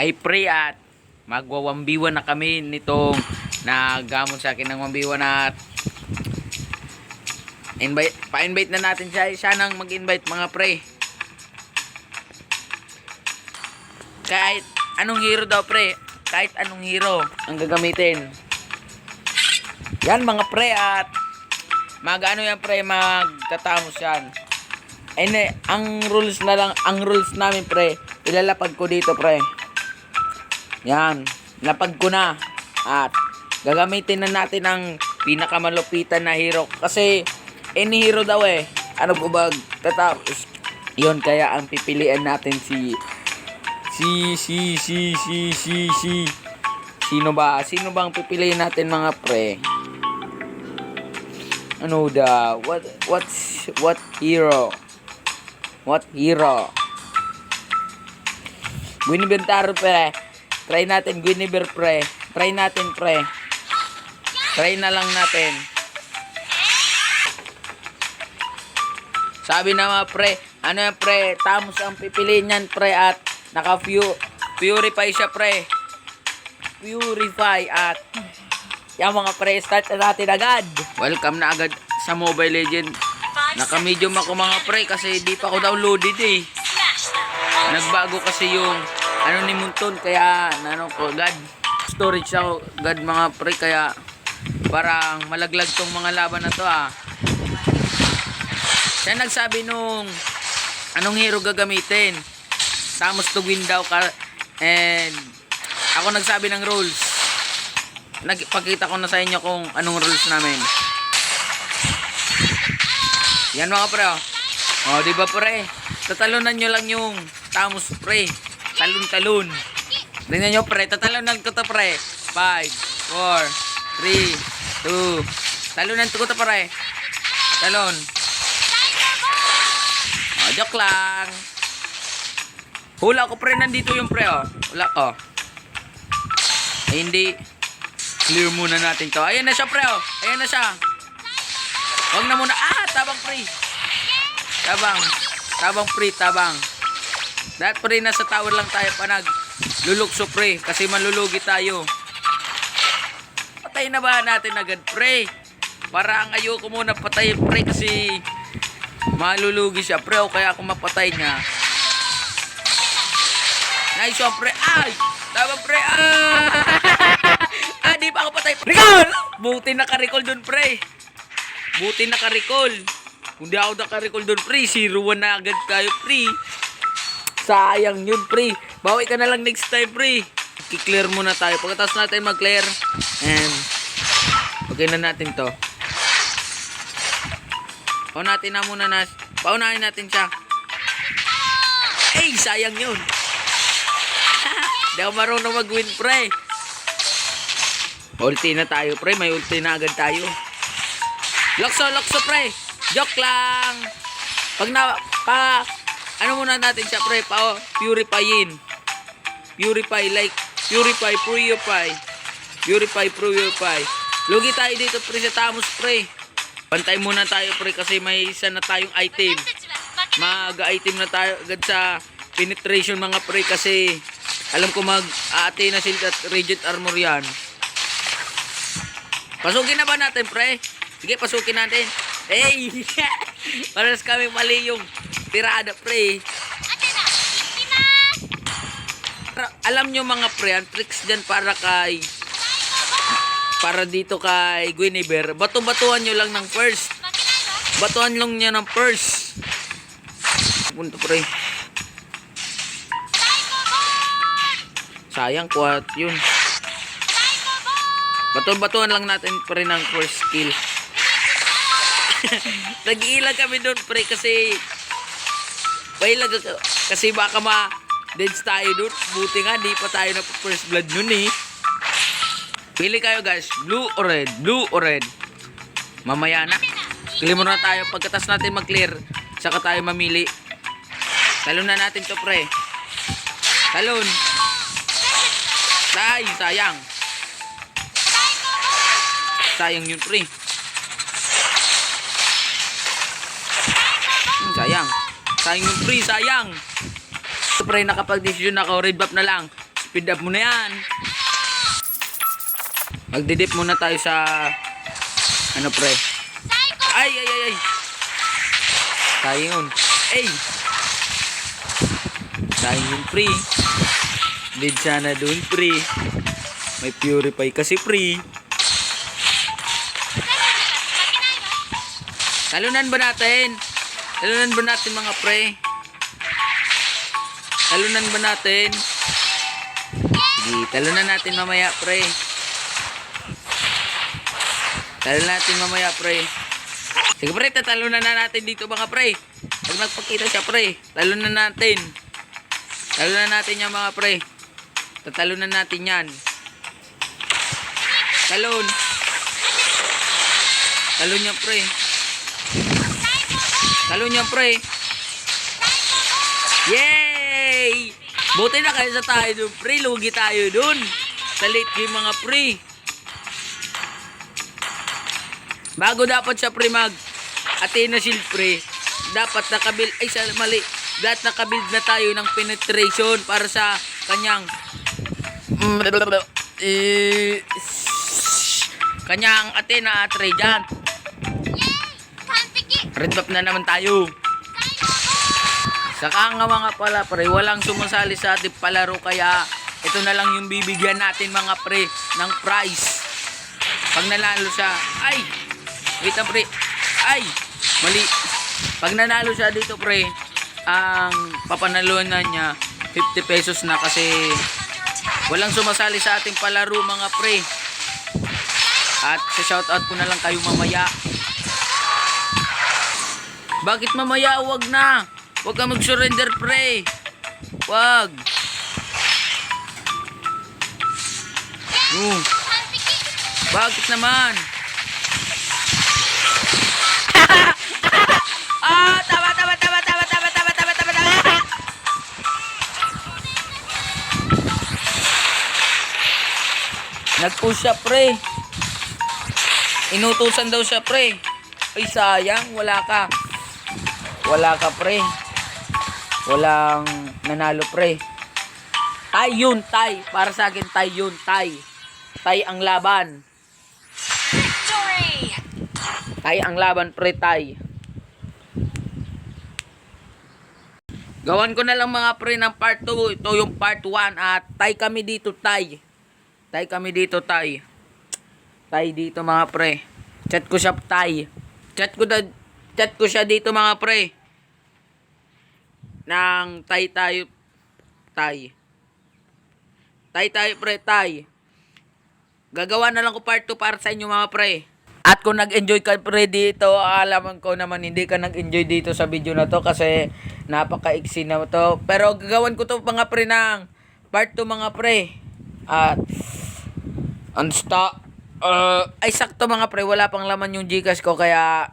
ay pre at magwa 1v1 na kami nitong nagamon sa akin ng 1v1 at pa-invite na natin siya nang mag-invite mga pre. Kahit anong hero daw pre, kahit anong hero ang gagamitin. Yan mga pre at mag-ano yan pre, magtatamos yan. Ang rules na lang, ang rules namin pre, ilalapag ko dito pre. Yan, lapag ko na at gagamitin na natin ang pinakamalupitan na hero kasi any hero daw ano po ba tatapos yun, kaya ang pipilian natin si sino bang pipiliin natin mga pre? Ano da what hero Guinevere Taro pre. Try natin Guinevere pre. Try natin pre. Try na lang natin. Sabi na mga pre, ano yan pre, Tamos ang pipiliin niyan pre at naka-purify siya pre. Purify at yan mga pre, start na natin agad. Welcome na agad sa Mobile Legends. Naka-medium ako mga pre kasi di pa ako downloaded Nagbago kasi yung ano ni Munton kaya ko agad. Storage ako agad mga pre kaya parang malaglag tong mga laban na to Siya nagsabi nung anong hero gagamitin. Tamos to win daw and ako nagsabi ng rules. Nagpakita ko na sa inyo kung anong rules namin. Yan mga pre di ba pre? Tatalunan nyo lang yung Tamos pre. Talon. Tingnan nyo pre, tatalunan ko to pre. 5, 4, 3, 2. Talunan ko to pre. Talon. Joke lang. Hula ko pre, nandito yung pre Hula ko. Hindi. Clear muna natin to. Ayan na siya pre Ayan na siya. Wag na muna. Tabang pre. Tabang pre. Dahil pre nasa tower lang tayo pa lulukso pre. Kasi malulugi tayo. Patay na ba natin agad pre? Parang ayoko muna patay pre kasi malulugi siya pre o kaya kung mapatay niya. Nice one pre. Tabang pre. Di pa ako patay. Recall! Buti naka-recall dun pre. Kung di ako naka-recall dun pre, 0-1 na agad tayo pre. Sayang yun pre. Bawi ka na lang next time pre. Kiklear muna tayo. Pagkatapos natin mag-clear and okay na natin to. Paunahin natin siya. Sayang yun. Di ako marunong mag-win pre. Ulti na tayo pre. May ulti na agad tayo. Lokso pre. Joke lang. Ano muna natin siya pre, purifyin. Purify. Lugi tayo dito pre sa Tamos pre. Pantay muna tayo pre kasi may isa na tayong item. Mag-item na tayo agad sa penetration mga pre kasi alam ko mag-aate na shield at radiant armor yan. Pasukin na ba natin pre? Sige, pasukin natin. Paras kami mali yung tirada pre. Alam nyo mga pre, ang tricks dyan para dito kay Guinevere, batuhan nyo lang ng first. Batuhan lang niya ng first. Punto pre. Sayang kuhat yun. Batuhan lang natin pre ng first skill. Nag-iilag kami doon pre kasi baka ma-deads tayo doon. Buti nga di pa tayo na first blood nun Pili kayo guys, blue or red. Mamaya na. Clear muna tayo. Pagkatas natin mag-clear, saka tayo mamili. Talon na natin to pre. Talon. Sayang. Sayang yun pre. Sayang yung pre, sayang. So pre, nakapag-decision ako, red buff na lang. speed up mo na yan. Magdidip muna tayo sa ano pre. Ay. Tayo yun. Ay. Tayo yun pre. Did sana dun pre. May purify kasi pre. Talunan ba natin? Talunan ba natin mga pre? Talunan ba natin? Sige, talunan natin mamaya pre. Talunan natin mamaya pre. Sige pre, tatalunan na natin dito mga pre. Pag nagpakita siya pre, talunan natin. Talunan natin yan mga pre. Tatalunan natin yan. Talon. Talon yan pre. Talon yan pre. Yay! Buti na kayo sa tayo dun pre. Lugi tayo dun. Sa late game mga pre. Bago dapat siya pre mag Athena Shield pre. Dapat nakabuild. Ay mali. Dapat nakabuild na tayo ng penetration para sa kanyang kanyang Athena Trajan. Red buff na naman tayo. Saka nga mga pala pre, walang sumasali sa ating palaro kaya ito na lang yung bibigyan natin mga pre ng prize. Pag nanalo siya, ay! Wait na pre. Ay! Mali. Pag nanalo siya dito pre, ang papanalunan niya 50 pesos na kasi walang sumasali sa ating palaro mga pre. At sa shoutout ko na lang kayo mamaya. Bakit mamaya? Wag na. Wag ka mag-surrender pre. Wag. Bakit naman? Tama. Nag-push siya pre. Inutusan daw siya pre. Ay sayang, wala ka pre. Walang nanalo pre. Tay yun, tay. Para sa akin tay yun, tay. Tay ang laban. Victory! Tay ang laban pre, tay. Gawan ko na lang mga pre ng part 2. Ito yung part 1 at tay kami dito, tay. Tay kami dito, tay. Tay dito mga pre. Chat ko siya, tay. Chat ko siya dito mga pre. Nang tay tayo. Tay pre, tay. Gagawa na lang ko part 2 para sa inyo mga pre. At kung nag-enjoy ka pre dito, alam ko naman hindi ka nag-enjoy dito sa video na to kasi napaka-iksi na to. Pero gagawan ko to mga pre ng part 2 mga pre. At ay sakto mga pre, wala pang laman yung Gcash ko kaya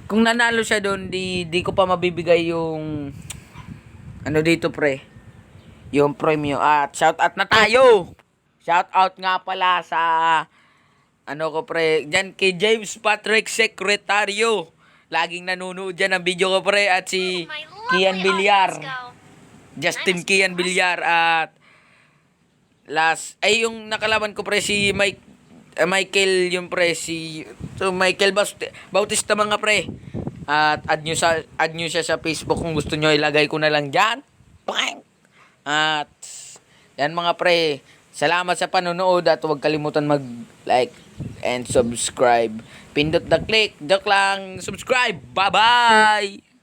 kung nanalo siya doon, di ko pa mabibigay yung ano dito pre, yung premium. At shout out na tayo. Shout out nga pala sa ano ko pre, dyan kay James Patrick Secretario. Laging nanonood dyan ng video ko pre. At si Kian Villar, Justin Kian Villar. At last, ay yung nakalaban ko pre si Michael yung pre. So Michael Bautista mga pre. At add nyo siya sa Facebook kung gusto nyo, ilagay ko na lang dyan. At yan mga pre, salamat sa panonood at huwag kalimutan mag-like and subscribe. Pindot the click. Joke lang. Subscribe. Bye-bye!